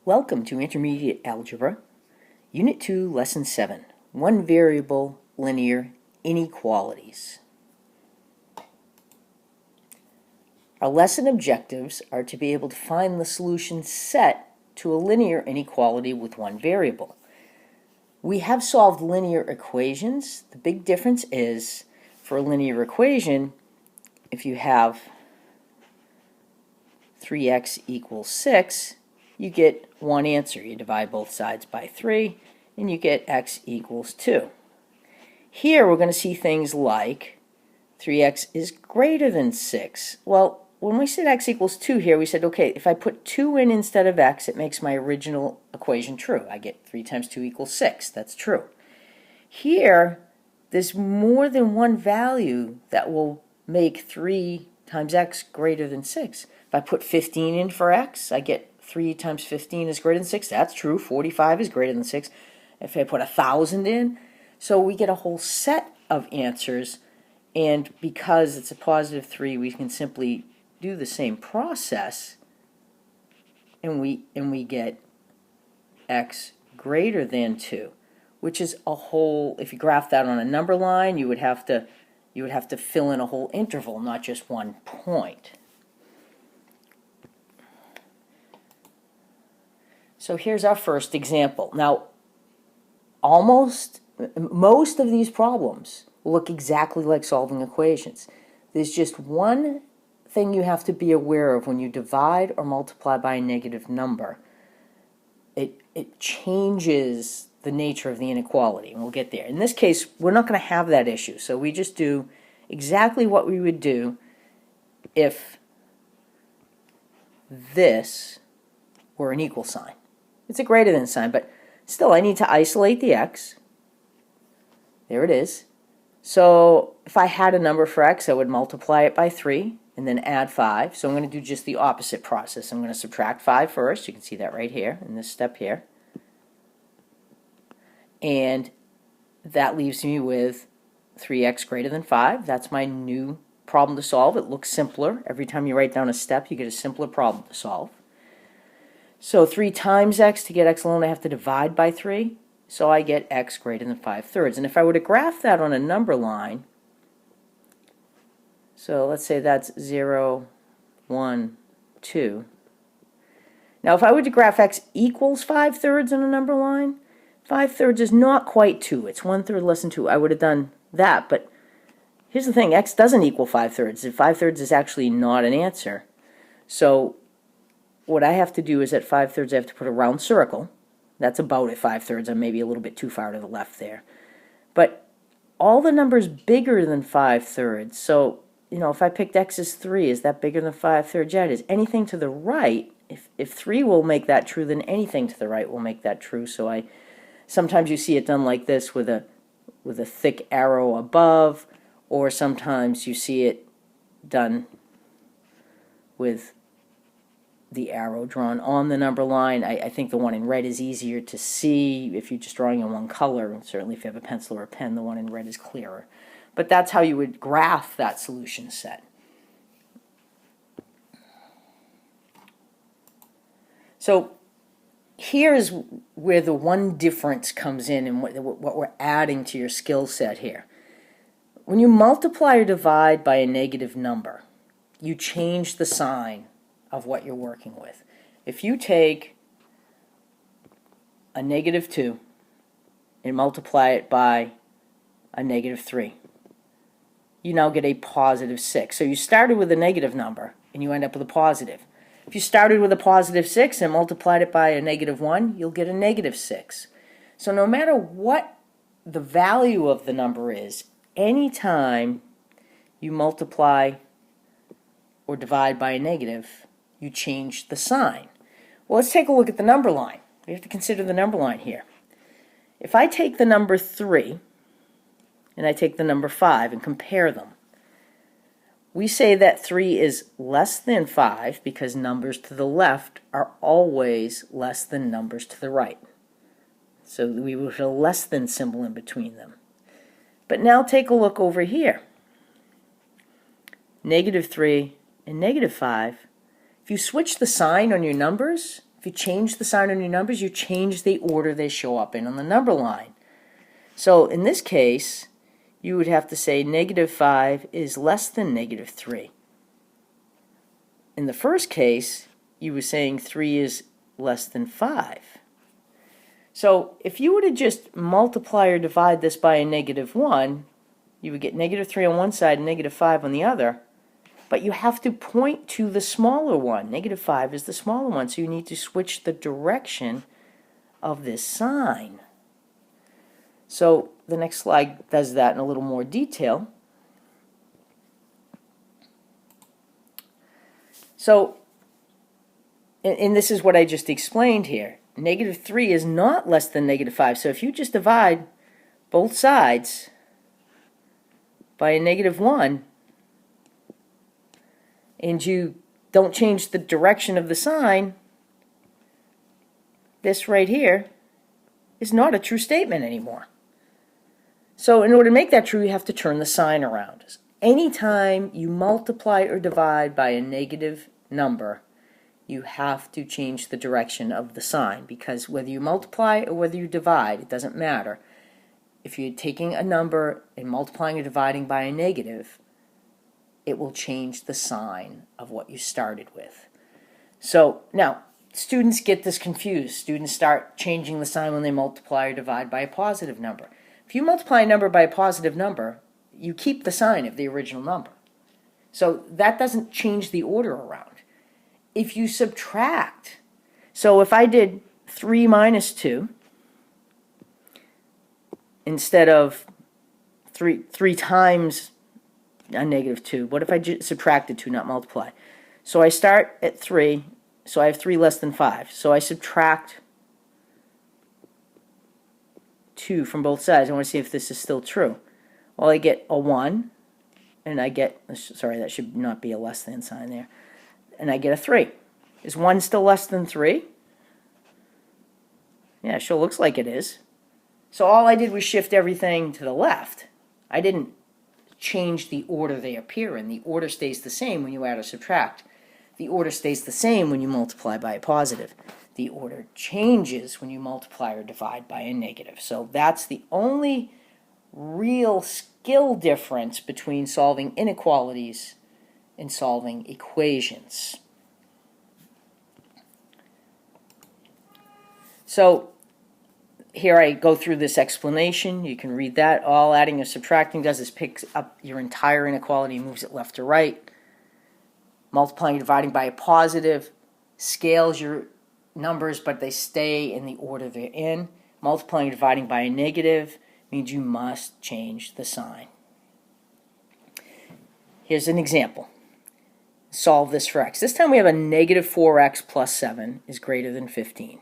Welcome to Intermediate Algebra, Unit 2, Lesson 7, One Variable Linear Inequalities. Our lesson objectives are to be able to find the solution set to a linear inequality with one variable. We have solved linear equations. The big difference is, for a linear equation, if you have 3x equals 6, you get one answer. You divide both sides by 3, and you get x equals 2. Here we're going to see things like 3x is greater than 6. Well, when we said x equals 2 here, we said, okay, if I put 2 in instead of x, it makes my original equation true. I get 3 times 2 equals 6. That's true. Here, there's more than one value that will make 3 times x greater than 6. If I put 15 in for x, I get 3 times 15 is greater than 6. That's true. 45 is greater than 6. If I put 1,000 in, so we get a whole set of answers, and because it's a positive 3, we can simply do the same process, and we get x greater than 2, which is a whole, if you graph that on a number line, you would have to fill in a whole interval, not just one point. So here's our first example. Now, most of these problems look exactly like solving equations. There's just one thing you have to be aware of when you divide or multiply by a negative number. It changes the nature of the inequality, and we'll get there. In this case, we're not going to have that issue, so we just do exactly what we would do if this were an equal sign. It's a greater than sign, but still I need to isolate the x. There it is. So if I had a number for x, I would multiply it by 3 and then add 5. So I'm going to do just the opposite process. I'm going to subtract 5 first. You can see that right here in this step here. And that leaves me with 3x greater than 5. That's my new problem to solve. It looks simpler. Every time you write down a step, you get a simpler problem to solve. So 3 times x, to get x alone, I have to divide by 3. So I get x greater than 5/3. And if I were to graph that on a number line, so let's say that's 0, 1, 2. Now if I were to graph x equals 5/3 on a number line, 5/3 is not quite 2. It's 1/3 less than 2. I would have done that, but here's the thing. X doesn't equal 5/3. 5/3 is actually not an answer. So what I have to do is at 5/3 I have to put a round circle. That's about at 5/3. I'm maybe a little bit too far to the left there. But all the numbers bigger than 5/3. So, if I picked x as 3, is that bigger than 5/3? Yeah, it is. Anything to the right, if 3 will make that true, then anything to the right will make that true. So sometimes you see it done like this with a thick arrow above, or sometimes you see it done with the arrow drawn on the number line. I think the one in red is easier to see if you're just drawing in one color, and certainly if you have a pencil or a pen, the one in red is clearer. But that's how you would graph that solution set. So here's where the one difference comes in and what we're adding to your skill set here. When you multiply or divide by a negative number, you change the sign of what you're working with. If you take a negative 2 and multiply it by a negative 3, you now get a positive 6. So you started with a negative number and you end up with a positive. If you started with a positive 6 and multiplied it by a negative 1, you'll get a negative 6. So no matter what the value of the number is, anytime you multiply or divide by a negative, you change the sign. Well, let's take a look at the number line. We have to consider the number line here. If I take the number 3 and I take the number 5 and compare them, we say that 3 is less than 5 because numbers to the left are always less than numbers to the right. So we would have a less than symbol in between them. But now take a look over here. Negative 3 and negative 5. If you switch the sign on your numbers, If you change the sign on your numbers, you change the order they show up in on the number line. So in this case, you would have to say -5 is less than -3. In the first case, you were saying 3 is less than 5. So if you were to just multiply or divide this by a -1, you would get -3 on one side and -5 on the other. But you have to point to the smaller one. -5 is the smaller one, so you need to switch the direction of this sign. So the next slide does that in a little more detail. So, and this is what I just explained here. -3 is not less than -5. So if you just divide both sides by a -1, and you don't change the direction of the sign, this right here is not a true statement anymore. So in order to make that true, you have to turn the sign around. Anytime you multiply or divide by a negative number, you have to change the direction of the sign, because whether you multiply or whether you divide, it doesn't matter. If you're taking a number and multiplying or dividing by a negative, it will change the sign of what you started with. So now, students get this confused. Students start changing the sign when they multiply or divide by a positive number. If you multiply a number by a positive number, you keep the sign of the original number. So that doesn't change the order around. If you subtract, so if I did 3 minus 2, instead of 3 times a -2, what if I just subtracted 2, not multiply? So I start at 3, so I have 3 less than 5. So I subtract 2 from both sides. I want to see if this is still true. Well, I get a 1, and I get, sorry, that should not be a less than sign there, and I get a 3. Is 1 still less than 3? Yeah, it sure looks like it is. So all I did was shift everything to the left. I didn't change the order they appear in. The order stays the same when you add or subtract. The order stays the same when you multiply by a positive. The order changes when you multiply or divide by a negative. So that's the only real skill difference between solving inequalities and solving equations. So here I go through this explanation. You can read that. All adding or subtracting does is picks up your entire inequality and moves it left to right. Multiplying or dividing by a positive scales your numbers, but they stay in the order they're in. Multiplying or dividing by a negative means you must change the sign. Here's an example. Solve this for x. This time we have a -4x plus 7 is greater than 15.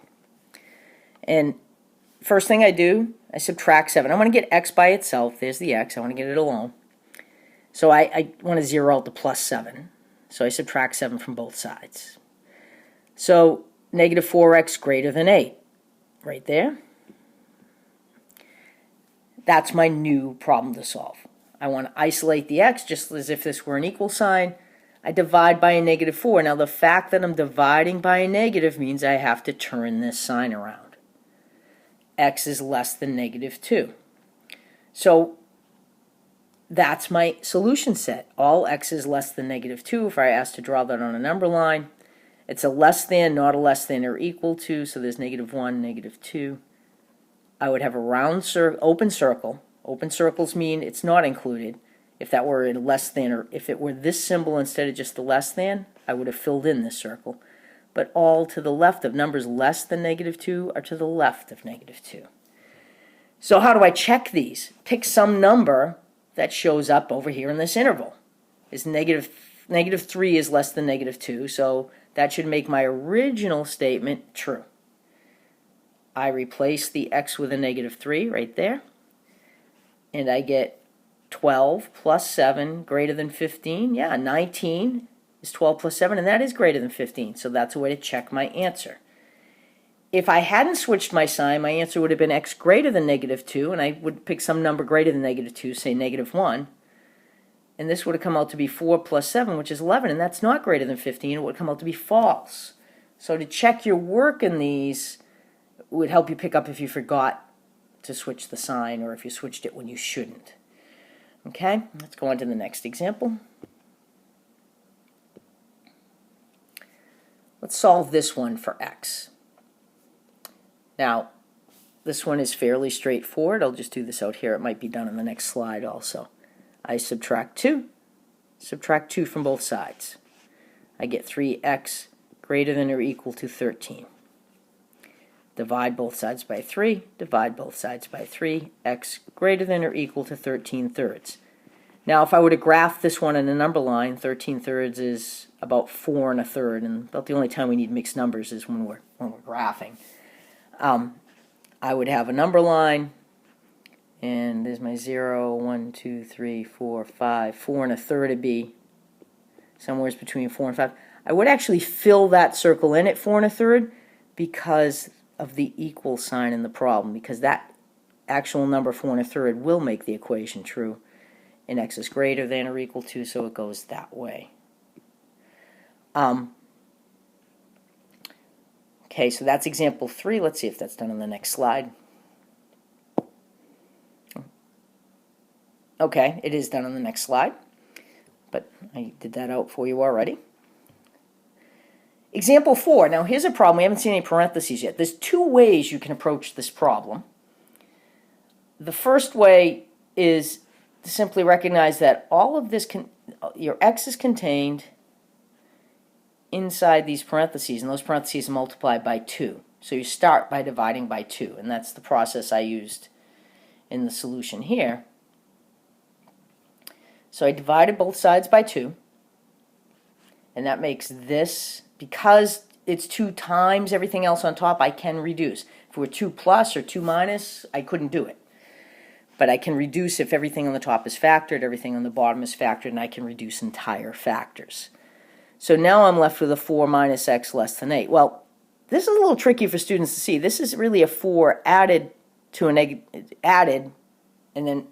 And first thing I do, I subtract 7. I want to get x by itself. There's the x. I want to get it alone. So I want to zero out the plus 7. So I subtract 7 from both sides. So -4x greater than 8. Right there. That's my new problem to solve. I want to isolate the x just as if this were an equal sign. I divide by a -4. Now the fact that I'm dividing by a negative means I have to turn this sign around. X is less than -2. So that's my solution set. All x is less than -2. If I asked to draw that on a number line, it's a less than, not a less than, or equal to, so there's -1, -2. I would have a round open circle. Open circles mean it's not included. If that were a less than, or if it were this symbol instead of just the less than, I would have filled in this circle. But all to the left of numbers less than -2 are to the left of -2. So how do I check these? Pick some number that shows up over here in this interval. Is -3 is less than -2, so that should make my original statement true. I replace the x with a -3 right there, and I get 12 plus 7 greater than 15. Yeah, 19 is 12 plus 7, and that is greater than 15, so that's a way to check my answer. If I hadn't switched my sign, my answer would have been x greater than -2, and I would pick some number greater than -2, say -1, and this would have come out to be 4 plus 7, which is 11, and that's not greater than 15. It would come out to be false. So to check your work in these would help you pick up if you forgot to switch the sign or if you switched it when you shouldn't. Okay, let's go on to the next example. Let's solve this one for x. Now, this one is fairly straightforward. I'll just do this out here. It might be done on the next slide also. I subtract 2 from both sides. I get 3x greater than or equal to 13. Divide both sides by 3, divide both sides by 3, x greater than or equal to 13 thirds. Now if I were to graph this one in a number line, 13 thirds is about 4 1/3, and about the only time we need mixed numbers is when we're graphing. I would have a number line, and there's my 0, 1, 2, 3, 4, 5, 4 1/3 would be somewhere between 4 and 5. I would actually fill that circle in at 4 1/3 because of the equal sign in the problem, because that actual number 4 1/3 will make the equation true, and x is greater than or equal to, so it goes that way. Okay, so that's example 3. Let's see if that's done on the next slide. Okay, it is done on the next slide, but I did that out for you already. Example 4. Now here's a problem. We haven't seen any parentheses yet. There's 2 ways you can approach this problem. The first way is to simply recognize that all of this, your x is contained inside these parentheses, and those parentheses are multiplied by 2. So you start by dividing by 2, and that's the process I used in the solution here. So I divided both sides by 2, and that makes this, because it's 2 times everything else on top, I can reduce. If it were 2 plus or 2 minus, I couldn't do it. But I can reduce if everything on the top is factored, everything on the bottom is factored, and I can reduce entire factors. So now I'm left with a 4 minus x less than 8. Well, this is a little tricky for students to see. This is really a 4 added to added, and then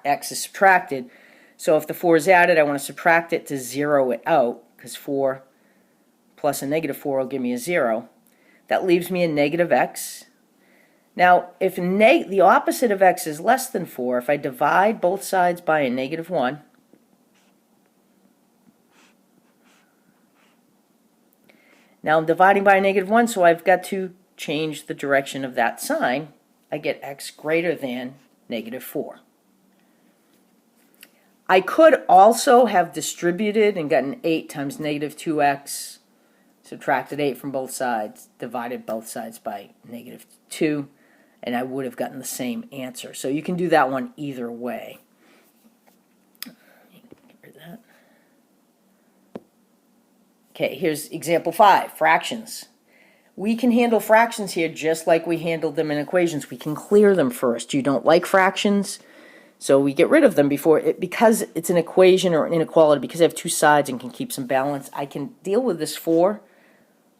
x is subtracted. So if the 4 is added, I want to subtract it to zero it out, because 4 plus a negative 4 will give me a 0. That leaves me a negative x. Now, if the opposite of x is less than 4, if I divide both sides by a negative 1, now I'm dividing by a negative 1, so I've got to change the direction of that sign. I get x greater than negative 4. I could also have distributed and gotten 8 times negative 2x, subtracted 8 from both sides, divided both sides by negative 2, and I would have gotten the same answer. So you can do that one either way. Get rid of that. Okay, here's example 5, fractions. We can handle fractions here just like we handled them in equations. We can clear them first. You don't like fractions, so we get rid of them because it's an equation or an inequality, because I have 2 sides and can keep some balance. I can deal with this 4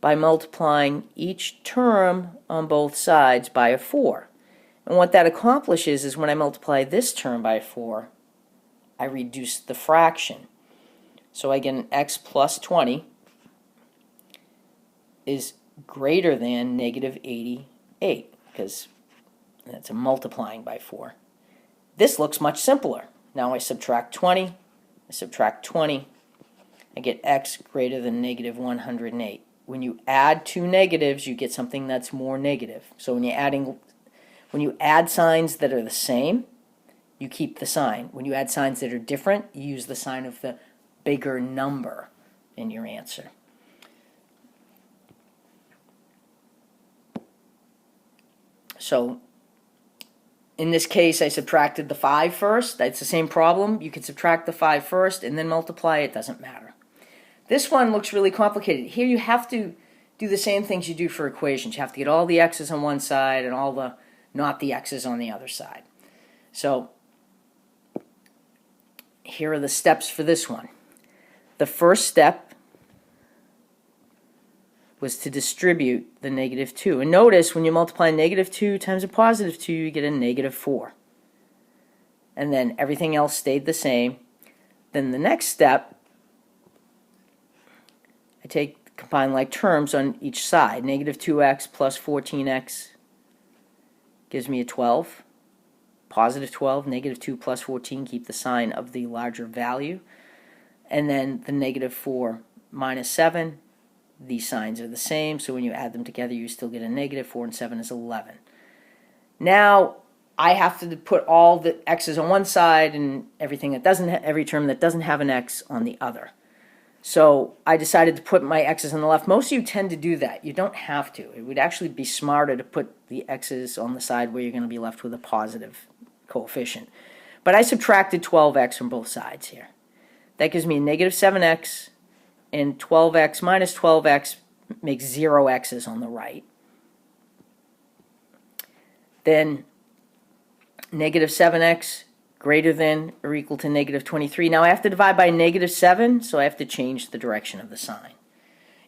by multiplying each term on both sides by a 4. And what that accomplishes is when I multiply this term by 4, I reduce the fraction. So I get an x plus 20 is greater than negative 88, because that's a multiplying by 4. This looks much simpler. Now I subtract 20, I subtract 20, I get x greater than negative 108. When you add 2 negatives, you get something that's more negative. So when you add signs that are the same, you keep the sign. When you add signs that are different, you use the sign of the bigger number in your answer. So in this case, I subtracted the 5 first. That's the same problem. You can subtract the 5 first and then multiply. It doesn't matter. This one looks really complicated. Here you have to do the same things you do for equations. You have to get all the x's on one side and all the not the x's on the other side. So here are the steps for this one. The first step was to distribute the negative 2. And notice when you multiply negative 2 times a positive 2, you get a negative 4. And then everything else stayed the same. Then the next step, I take combine like terms on each side. Negative 2x plus 14x gives me a 12. Positive 12, negative 2 plus 14, keep the sign of the larger value. And then the negative 4 minus 7, these signs are the same, so when you add them together you still get a negative. 4 and 7 is 11. Now I have to put all the x's on one side and everything that doesn't every term that doesn't have an x on the other. So I decided to put my x's on the left. Most of you tend to do that. You don't have to. It would actually be smarter to put the x's on the side where you're going to be left with a positive coefficient. But I subtracted 12x from both sides here. That gives me a negative 7x, and 12x minus 12x makes 0 x's on the right. Then negative 7x greater than or equal to negative 23. Now I have to divide by negative 7, so I have to change the direction of the sign.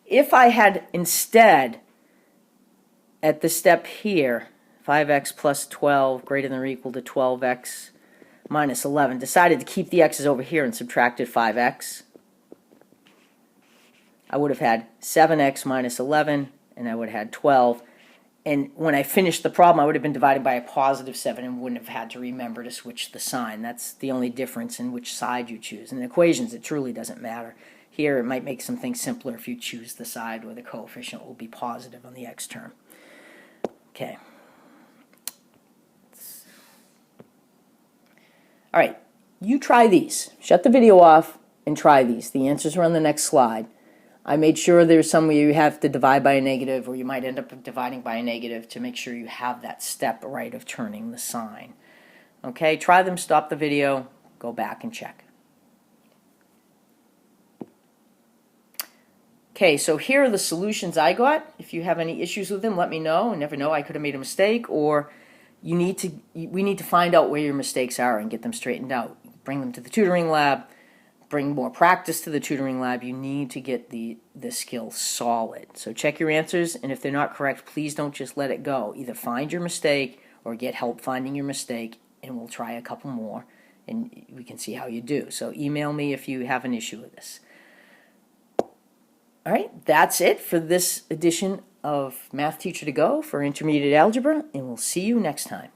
If I had instead, at the step here, 5x plus 12 greater than or equal to 12x minus 11, decided to keep the x's over here and subtracted 5x, I would have had 7x minus 11, and I would have had 12. And when I finished the problem, I would have been divided by a positive 7 and wouldn't have had to remember to switch the sign. That's the only difference in which side you choose. In equations, it truly doesn't matter. Here, it might make some things simpler if you choose the side where the coefficient will be positive on the x term. Okay. All right, you try these. Shut the video off and try these. The answers are on the next slide. I made sure there's some where you have to divide by a negative, or you might end up dividing by a negative to make sure you have that step right of turning the sign. Okay, try them, stop the video, go back and check. Okay, so here are the solutions I got. If you have any issues with them, let me know. I never know, I could have made a mistake, or we need to find out where your mistakes are and get them straightened out. Bring them to the tutoring lab. Bring more practice to the tutoring lab. You need to get the skill solid. So check your answers, and if they're not correct, please don't just let it go. Either find your mistake or get help finding your mistake, and we'll try a couple more, and we can see how you do. So email me if you have an issue with this. All right, that's it for this edition of Math Teacher to Go for Intermediate Algebra, and we'll see you next time.